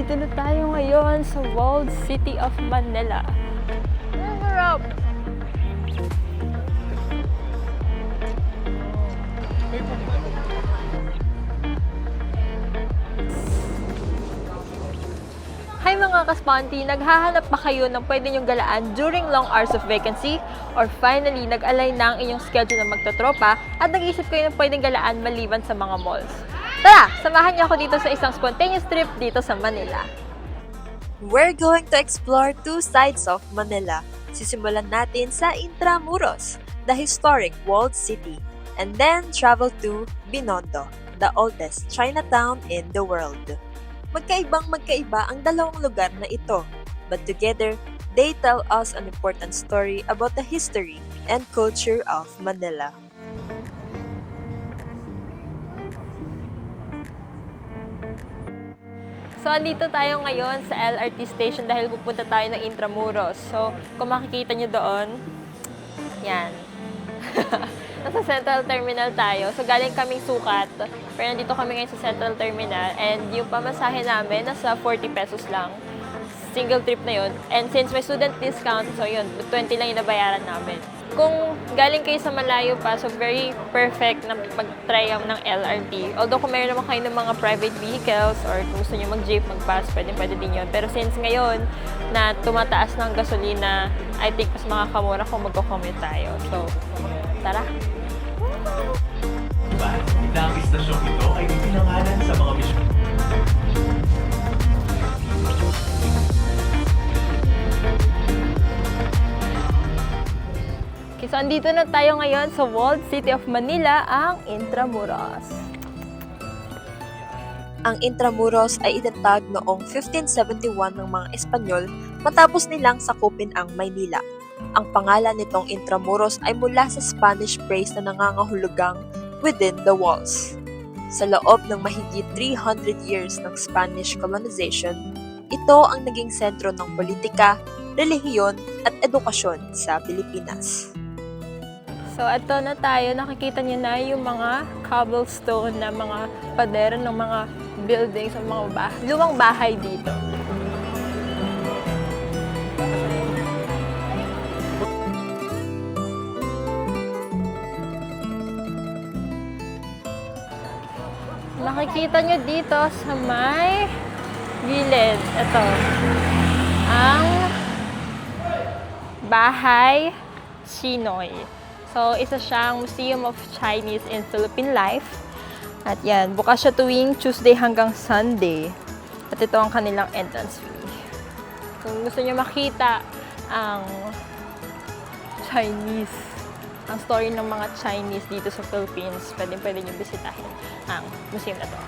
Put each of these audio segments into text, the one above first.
Nandito na tayo ngayon sa walled city of Manila. Ang harap! Hi mga kaspanti! Naghahanap ba kayo ng pwede nyong galaan during long hours of vacancy? Or finally, nag-align na ang inyong schedule na magtotropa at nag-isip kayo ng pwedeng galaan maliban sa mga malls? Tara! Samahan niyo ako dito sa isang spontaneous trip dito sa Manila. We're going to explore two sides of Manila. Sisimulan natin sa Intramuros, the historic walled city, and then travel to Binondo, the oldest Chinatown in the world. Magkaibang-magkaiba ang dalawang lugar na ito, but together, they tell us an important story about the history and culture of Manila. So, andito tayo ngayon sa LRT station dahil pupunta tayo ng Intramuros. So, kung makikita nyo doon, yan. Nasa Central Terminal tayo. So, galing kaming Sukat. Pero nandito kami ngayon sa Central Terminal. And yung pamasahe namin, nasa 40 pesos lang. Single trip na yun. And since may student discount, so yun, 20 lang yung nabayaran namin. Kung galing kayo sa malayo pa, so very perfect na mag-try ng LRT. Although kung meron naman kayo ng mga private vehicles or kung gusto nyo mag-jeep, mag-bus, pwede din yun. Pero since ngayon na tumataas ng gasolina, I think mas makakamura kung mag-commute tayo. So, tara! Ang istasyong ito ay ipinangalan sa mga misyon. Okay, so andito na tayo ngayon sa walled city of Manila, ang Intramuros. Ang Intramuros ay itatag noong 1571 ng mga Espanyol matapos nilang sakupin ang Maynila. Ang pangalan nitong Intramuros ay mula sa Spanish phrase na nangangahulugang within the walls. Sa loob ng mahigit 300 years ng Spanish colonization, ito ang naging sentro ng politika, relihiyon at edukasyon sa Pilipinas. So, ito na tayo. Nakikita niyo na yung mga cobblestone na mga pader ng mga buildings, ng mga lumang bahay dito. Makikita nyo dito sa may gilid. Ito. Ang Bahay Shinoy. So, isa siyang Museum of Chinese and Philippine Life. At yan, bukas siya tuwing Tuesday hanggang Sunday. At ito ang kanilang entrance fee. Kung gusto nyo makita ang Chinese, ang story ng mga Chinese dito sa Philippines, pwede nyo bisitahin ang museum na to.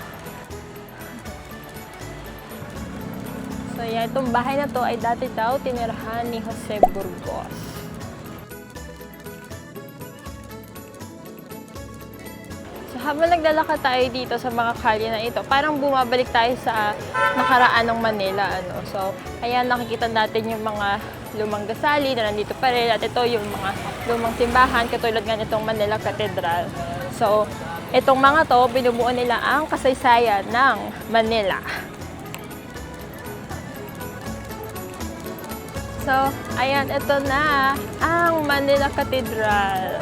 So yan, itong bahay na to ay dati daw tinirahan ni Jose Burgos. So habang naglalakad tayo dito sa mga kalye na ito, parang bumabalik tayo sa nakaraan ng Manila. So, ayan, nakikita natin yung mga lumang gusali na nandito pa rin. At ito yung mga lumang simbahan, katulad nga nitong Manila Cathedral. So, itong mga to, binubuo nila ang kasaysayan ng Manila. So, ayan, ito na ang Manila Cathedral.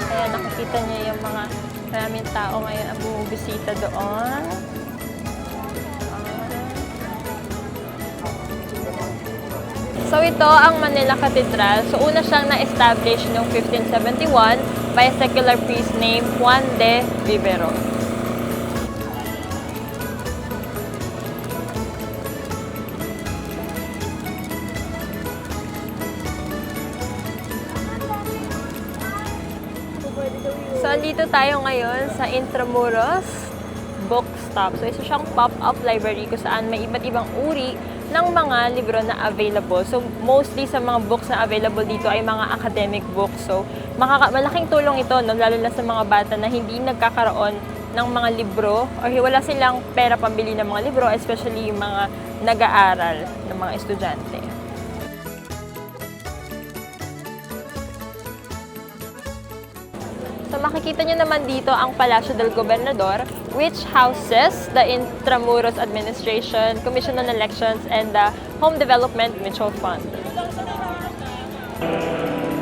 Ayan, nakikita niyo yung mga maraming tao ngayon ang bumibisita doon. So ito ang Manila Cathedral. So una siyang na-establish noong 1571 by a secular priest named Juan de Vivero. So andito tayo ngayon sa Intramuros Bookstop. So isa siyang pop-up library kung saan may iba't ibang uri ng mga libro na available. So, mostly sa mga books na available dito ay mga academic books. So, malaking tulong ito, no? Lalo na sa mga bata na hindi nagkakaroon ng mga libro or wala silang pera pambili ng mga libro, especially yung mga nag-aaral ng mga estudyante. So, makikita nyo naman dito ang Palacio del Gobernador. which houses the Intramuros Administration, Commission on Elections, and the Home Development Mutual Fund.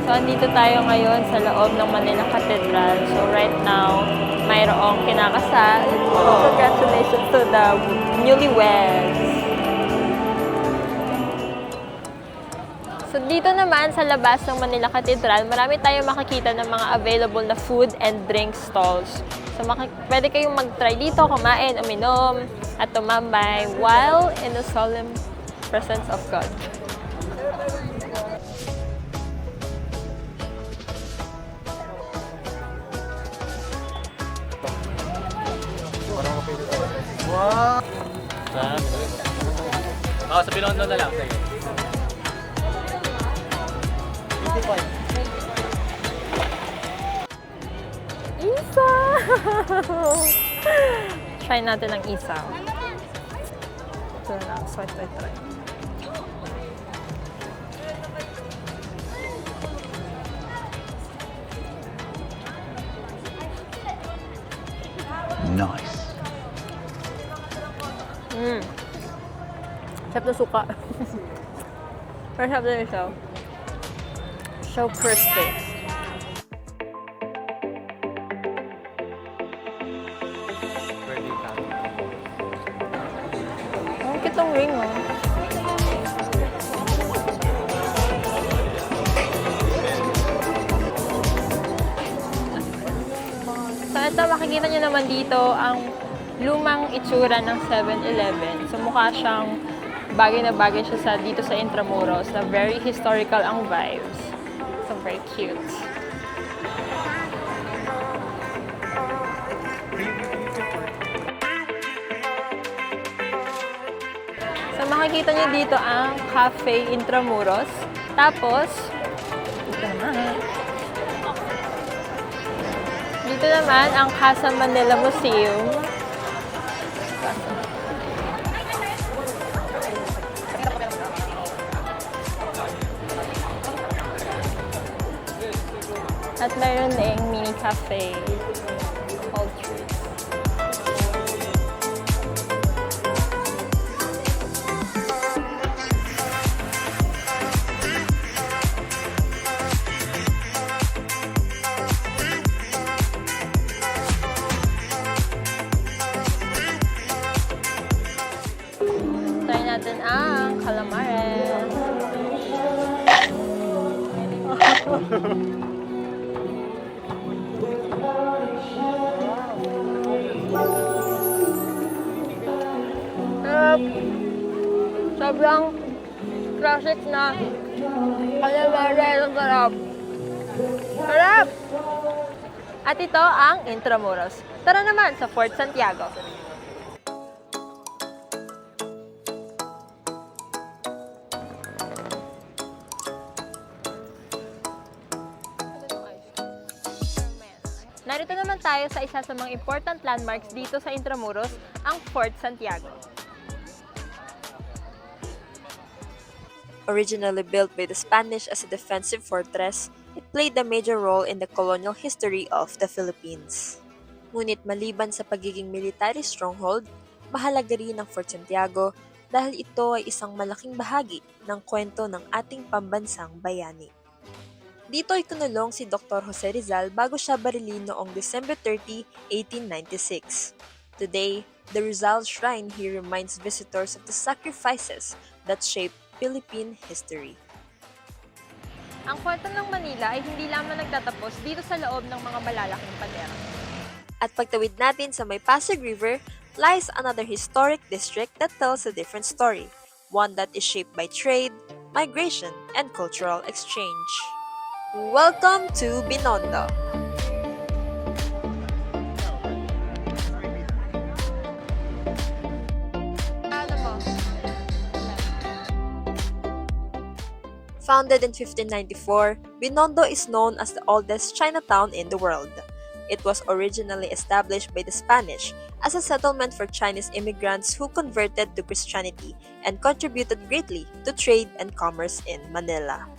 So, andito tayo ngayon sa loob ng Manila Cathedral. So, right now, mayroong kinakasal. Congratulations to the newlyweds. So, dito naman sa labas ng Manila Cathedral, marami tayong makikita ng mga available na food and drink stalls. So, pwede kayong mag-try dito, kumain, uminom, at tumambay while in the solemn presence of God. Sa Binondo na lang. Sige. 55. Isaw! Try natin ang isaw. Ito na lang. So, ito try. Nice. Sarap na suka. Pero sarap na isaw. So crispy. Ang kitong ring, oh. So, ito, makikita nyo naman dito ang lumang itsura ng 7-Eleven. So, mukha siyang bagay na bagay siya dito sa Intramuros na very historical ang vibes. So, very cute. So, makikita nyo dito ang Cafe Intramuros. Tapos, dito naman ang Casa Manila Museum. At mayroon ding mini cafe. Old Trees. Try natin ang calamares. Sobrang classic na calamares. Ang sarap. Sarap! At ito ang Intramuros. Tara naman sa Fort Santiago. Narito naman tayo sa isa sa mga important landmarks dito sa Intramuros, ang Fort Santiago. Originally built by the Spanish as a defensive fortress, it played a major role in the colonial history of the Philippines. Ngunit maliban sa pagiging military stronghold, mahalaga rin ang Fort Santiago dahil ito ay isang malaking bahagi ng kwento ng ating pambansang bayani. Dito ay kinulong si Dr. Jose Rizal bago siya barilin noong December 30, 1896. Today, the Rizal Shrine here reminds visitors of the sacrifices that shaped Philippine history. Ang kwento ng Manila ay hindi lamang nagtatapos dito sa loob ng mga malalaking pader. At pagtawid natin sa may Pasig River, lies another historic district that tells a different story, one that is shaped by trade, migration, and cultural exchange. Welcome to Binondo! Founded in 1594, Binondo is known as the oldest Chinatown in the world. It was originally established by the Spanish as a settlement for Chinese immigrants who converted to Christianity and contributed greatly to trade and commerce in Manila.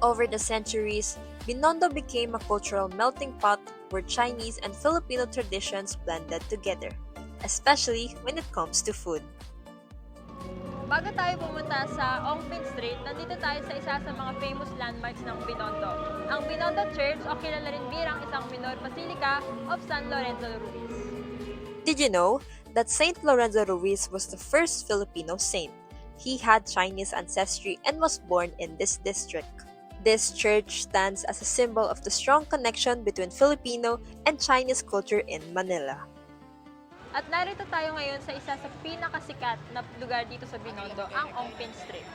Over the centuries, Binondo became a cultural melting pot where Chinese and Filipino traditions blended together, especially when it comes to food. Bago tayo pumunta sa Ongpin Street, nandito tayo sa isa sa mga famous landmarks ng Binondo. Ang Binondo Church o kilala rin bilang isang minor basilica of San Lorenzo Ruiz. Did you know that Saint Lorenzo Ruiz was the first Filipino saint? He had Chinese ancestry and was born in this district. This church stands as a symbol of the strong connection between Filipino and Chinese culture in Manila. At narito tayo ngayon sa isa sa pinakasikat na lugar dito sa Binondo, ang Ongpin Street.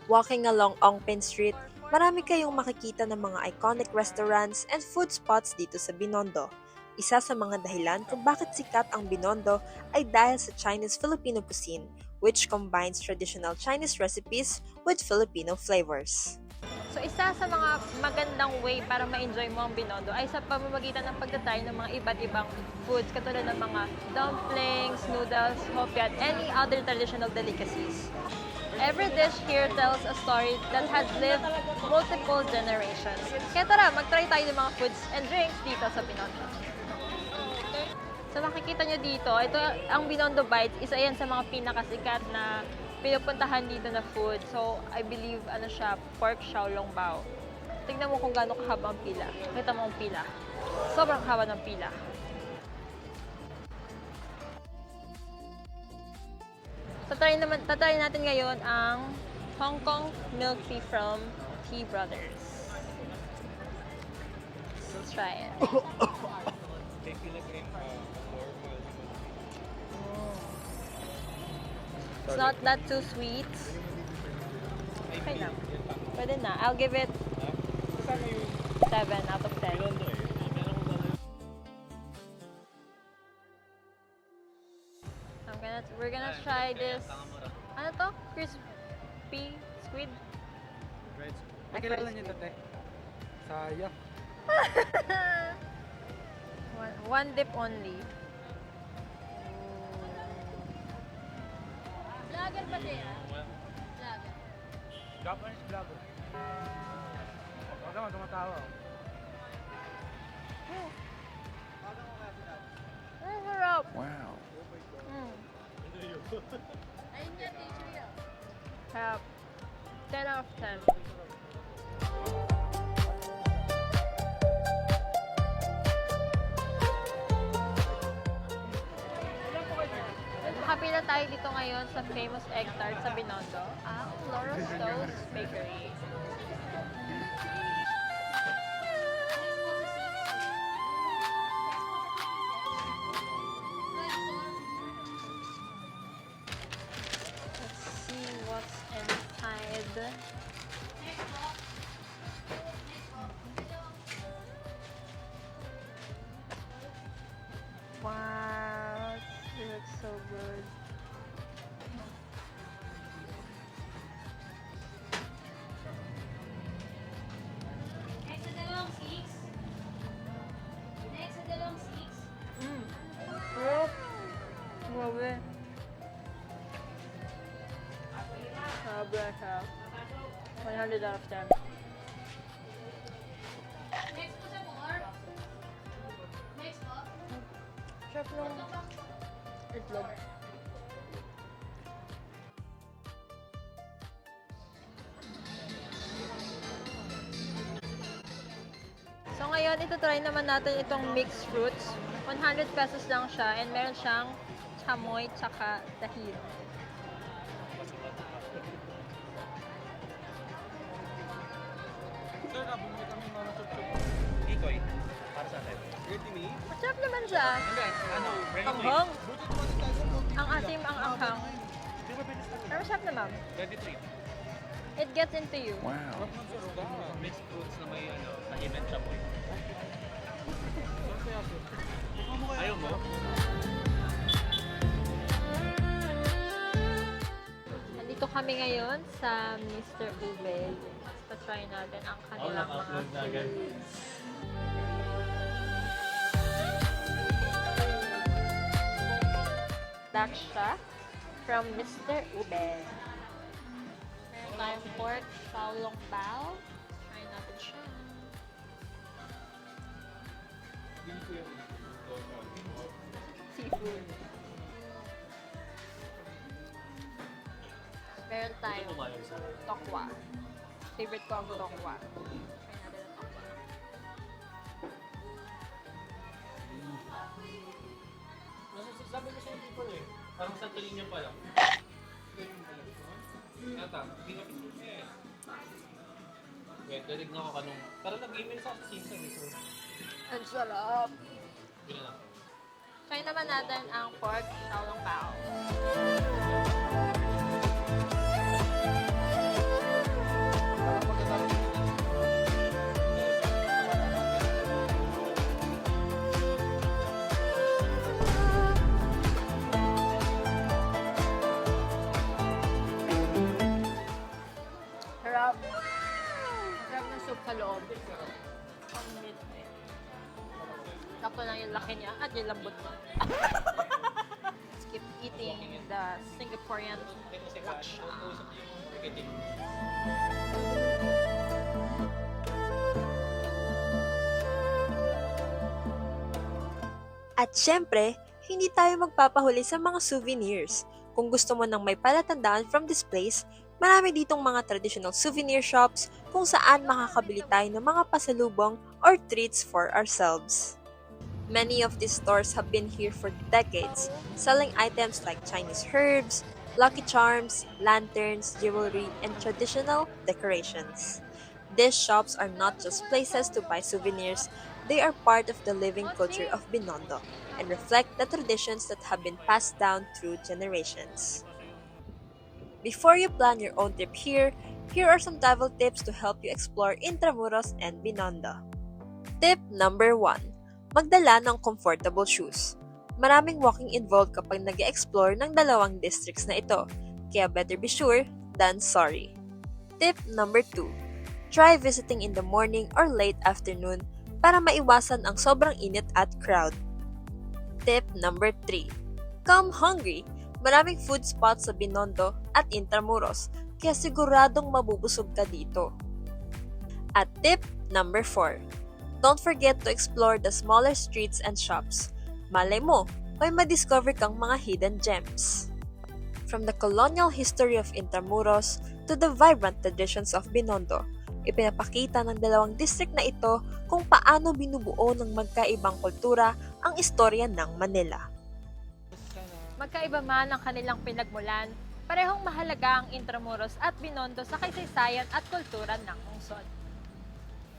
Walking along Ongpin Street, marami kayong makikita ng mga iconic restaurants and food spots dito sa Binondo. Isa sa mga dahilan kung bakit sikat ang Binondo ay dahil sa Chinese-Filipino cuisine, which combines traditional Chinese recipes with Filipino flavors. So isa sa mga magandang way para ma-enjoy mo ang Binondo ay sa pamamagitan ng pagtatry ng mga iba't ibang foods katulad ng mga dumplings, noodles, hopia, at any other traditional delicacies. Every dish here tells a story that has lived multiple generations. Kaya tara, mag-try tayo ng mga foods and drinks dito sa Binondo. So makikita nyo dito, ito ang Binondo Bites, isa yan sa mga pinakasikat na pinupuntahan dito na food. So, I believe, siya, pork xiaolong bao. Tignan mo kung gaano kahaba ang pila. Kita mo ang pila. Sobrang haba ng pila. Tatry natin ngayon ang Hong Kong milk tea from Tea Brothers. Let's try it. It's not that too sweet. Okay na. Pwede na. I'll give it 7 out of 10. We're gonna try this. Ano to? Crispy squid? Ay, kilala niyo ito, te? Saya. One dip only. Vlogger ba siya? Vlogger. Japanese vlogger. Huwag naman tumatawa. Ang sarap. Wow. Ayun nga, teacher. Sarap. 10 out of 10. Nakapila tayo dito ngayon sa famous egg tart sa Binondo, ang Laura's Toast Bakery. Let's see what's inside. Wow, it looks so good. Next sa dalawang six. Next sa dalawang six. Sarap. Grabe. Sobrang sarap. 100 out of 10. Next po sa four. Next po. Sarap ng itlog. So ngayon, ito try naman natin itong mixed fruits. 100 pesos lang siya and meron siyang chamoy tsaka dahil. Sir, bumili kami mga chup-chup. Ikoy, para sa atin. Ready me? Masarap naman siya. Hindi, ano? Ready to Anghang. Buti naman tayo. Ang asim, ang anghang. Di ba bilis na? Pero masarap naman. Ready to eat. It gets into you. Wow. Mixed fruits na may tahim at chamoy. Ayaw mo? Nandito kami ngayon sa Mr. Ube. Pa-try natin ang kanilang mga naka-upload na agad. foods. Daksha from Mr. Ube. Meron tayong pork xiaolong bao. tayo. Ito pumayag sa Tokwa. Favorite ko ang tokwa. Try natin ang tokwa. Sabi ko sa people eh. Parang sa tuling niya pa lang. Yata, hindi na pinag eh. Wait, dalig na ako kanong... Pero nag-email sa akin sa Simpson eh. So, Ang sarap! yun na lang. Try naman natin ang pork xiaolong bao. Sarap. Sarap ng soup sa loob. Ang meat eh. Sakto lang yung laki niya at yung lambot niya. Let's keep eating the Singaporean laksa. Usap yung marketing. At syempre, hindi tayo magpapahuli sa mga souvenirs. Kung gusto mo ng may palatandaan from this place, marami ditong mga traditional souvenir shops kung saan makakabili tayo ng mga pasalubong or treats for ourselves. Many of these stores have been here for decades, selling items like Chinese herbs, Lucky Charms, lanterns, jewelry, and traditional decorations. These shops are not just places to buy souvenirs, they are part of the living culture of Binondo and reflect the traditions that have been passed down through generations. Before you plan your own trip here are some travel tips to help you explore Intramuros and Binondo. Tip number 1. Magdala ng comfortable shoes. Maraming walking involved kapag nag-explore ng dalawang districts na ito, kaya better be sure than sorry. Tip number 2. Try visiting in the morning or late afternoon para maiwasan ang sobrang init at crowd. Tip number 3. Come hungry! Maraming food spots sa Binondo at Intramuros, kaya siguradong mabubusog ka dito. At tip number 4. Don't forget to explore the smaller streets and shops. Malay mo, may madiscover kang mga hidden gems. From the colonial history of Intramuros to the vibrant traditions of Binondo, ipinapakita ng dalawang district na ito kung paano binubuo ng magkaibang kultura ang istorya ng Manila. Magkaiba man ang kanilang pinagmulan, parehong mahalaga ang Intramuros at Binondo sa kasaysayan at kultura ng lungsod.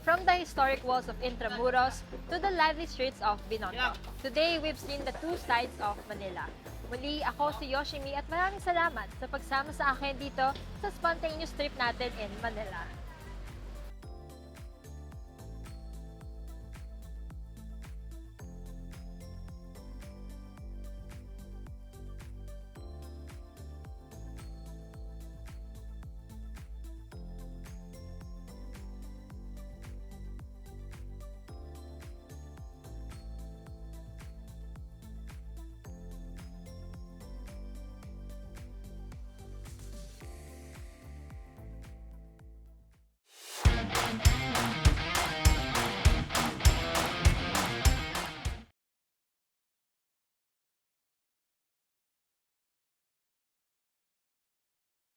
From the historic walls of Intramuros to the lively streets of Binondo. Today, we've seen the two sides of Manila. Muli, ako si Yoshimi at maraming salamat sa pagsama sa akin dito sa spontaneous trip natin in Manila.